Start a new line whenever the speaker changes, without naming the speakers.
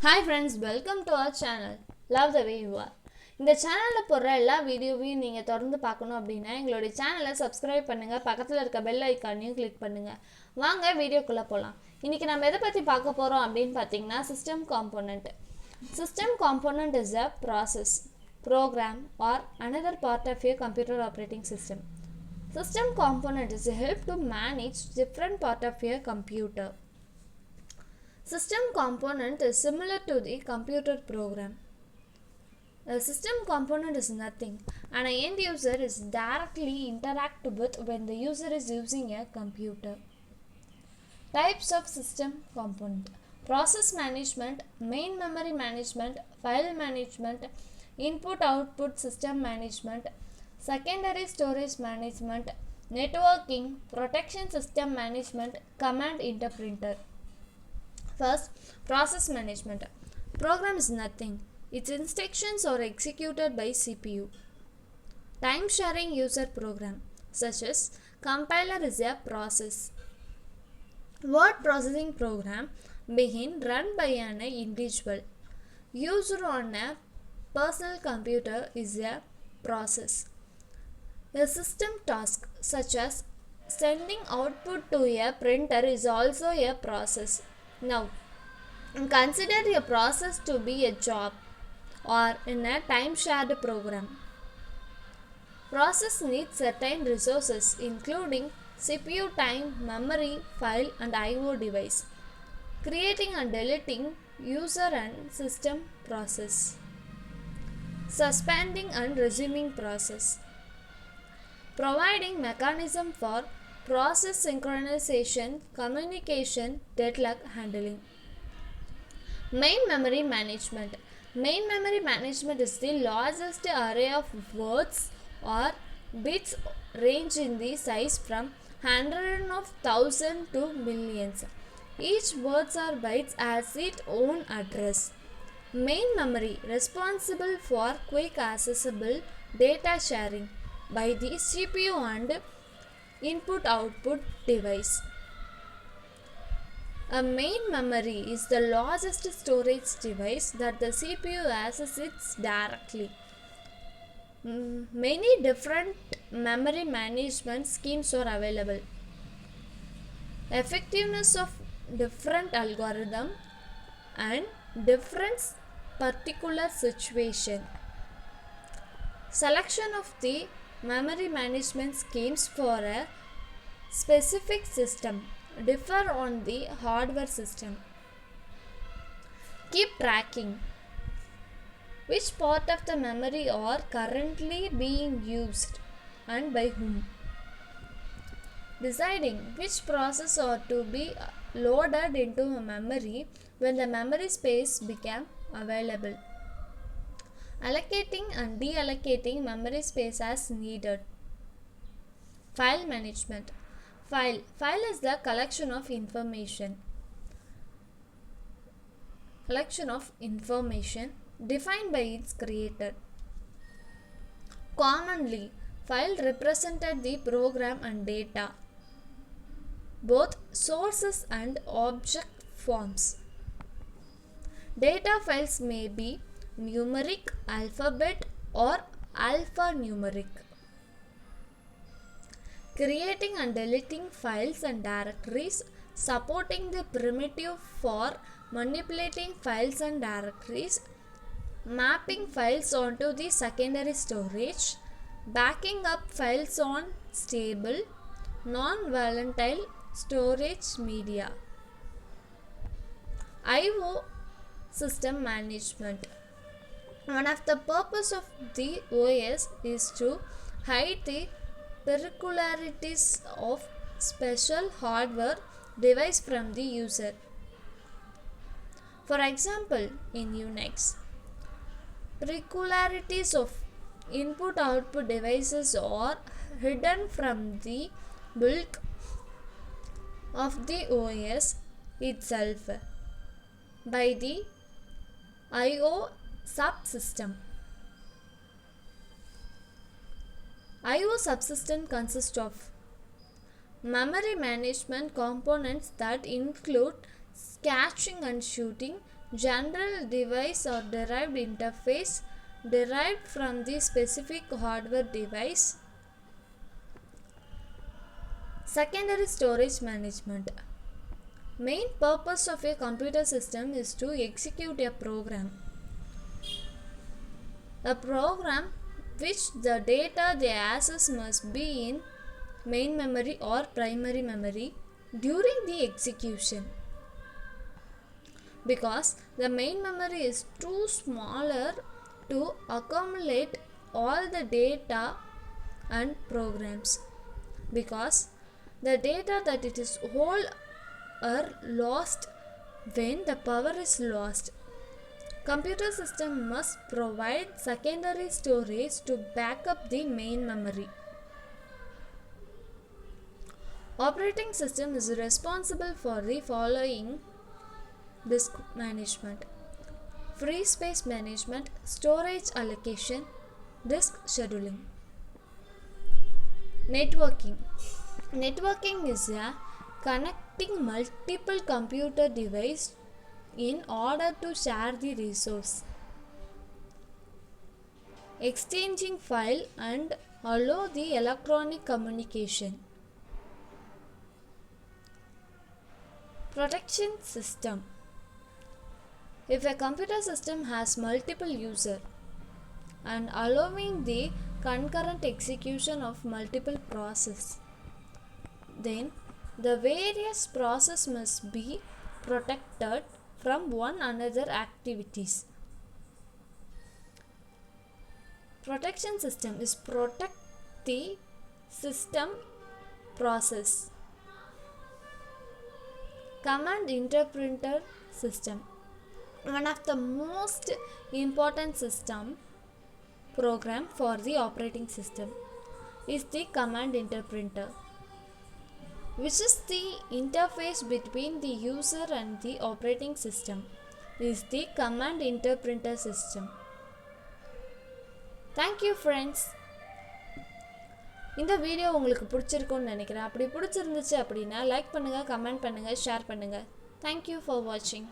Hi friends, welcome to our channel. Love the way you are. இந்த சேனலில் போடுற எல்லா வீடியோவையும் நீங்கள் தொடர்ந்து பார்க்கணும் அப்படின்னா எங்களுடைய சேனலை சப்ஸ்கிரைப் பண்ணுங்கள், பக்கத்தில் இருக்க பெல் ஐக்கானையும் கிளிக் பண்ணுங்கள். வாங்க வீடியோக்குள்ளே போகலாம். இன்றைக்கி நம்ம எதை பற்றி பார்க்க போகிறோம் அப்படின்னு பார்த்தீங்கன்னா system component. System component is a process, program or another part of a computer operating system. System component is a help to manage different part of a computer. System component is similar to the computer program. A system component is nothing and an end user is directly interact with when the user is using a computer. Types of system component: process management, main memory management, file management, input-output system management, secondary storage management, networking, protection system management, command interpreter. First, process management. Program is nothing. Its instructions are executed by CPU. Time sharing user program, such as compiler, is a process. Word processing program being run by an individual. User on a personal computer is a process. A system task, such as sending output to a printer, is also a process. Now, consider a process to be a job or in a time-shared program. Process needs certain resources including CPU time, memory, file and I/O device. Creating and deleting user and system process. Suspending and resuming process. Providing mechanism for process synchronization, communication, deadlock handling. Main memory management. Main memory management is the largest array of words or bits range in the size from hundreds of thousands to millions. Each words or bytes has its own address. Main memory responsible for quick accessible data sharing by the CPU and input-output device. A main memory is the largest storage device that the CPU accesses directly. Many different memory management schemes are available. Effectiveness of different algorithm and different particular situation. Selection of the memory management schemes for a specific system differ on the hardware system. Keep tracking which part of the memory are currently being used and by whom. Deciding which process are to be loaded into a memory when the memory space became available. Allocating and deallocating memory space as needed. File management. File is the collection of information defined by its creator. Commonly, file represented the program and data, both sources and object forms. Data files may be numeric, alphabet or alphanumeric. Creating and deleting files and directories, supporting the primitive for manipulating files and directories, mapping files onto the secondary storage, backing up files on stable, non-volatile storage media. I/O system management. One of the purpose of the OS is to hide the peculiarities of special hardware device from the user. For example, in Unix, peculiarities of input-output devices are hidden from the bulk of the OS itself by the I/O subsystem. I/O subsystem consists of memory management components that include caching and shooting, general device or derived interface derived from the specific hardware device. Secondary storage management. Main purpose of a computer system is to execute a program. A program which the data they access must be in main memory or primary memory during the execution, because the main memory is too smaller to accumulate all the data and programs, because the data that it is whole are lost when the power is lost. Computer system must provide secondary storage to back up the main memory. Operating system is responsible for the following: disk management, free space management, storage allocation, disk scheduling. Networking. Networking is a connecting multiple computer devices in order to share the resource, exchanging file and allow the electronic communication. Protection system. If a computer system has multiple users and allowing the concurrent execution of multiple processes, then the various processes must be protected from one another activities. Protection system is protect the system process. Command interpreter system. One of the most important system program for the operating system is the command interpreter, which is the interface between the user and the operating system, is the command interpreter system. Thank you friends. இந்த video உங்களுக்கு பிடிச்சிருக்கும்னு நினைக்கிறேன். அப்படி பிடிச்சிருந்துச்சு அப்படின்னா like பண்ணுங்க, comment பண்ணுங்க, share பண்ணுங்க. Thank you for watching.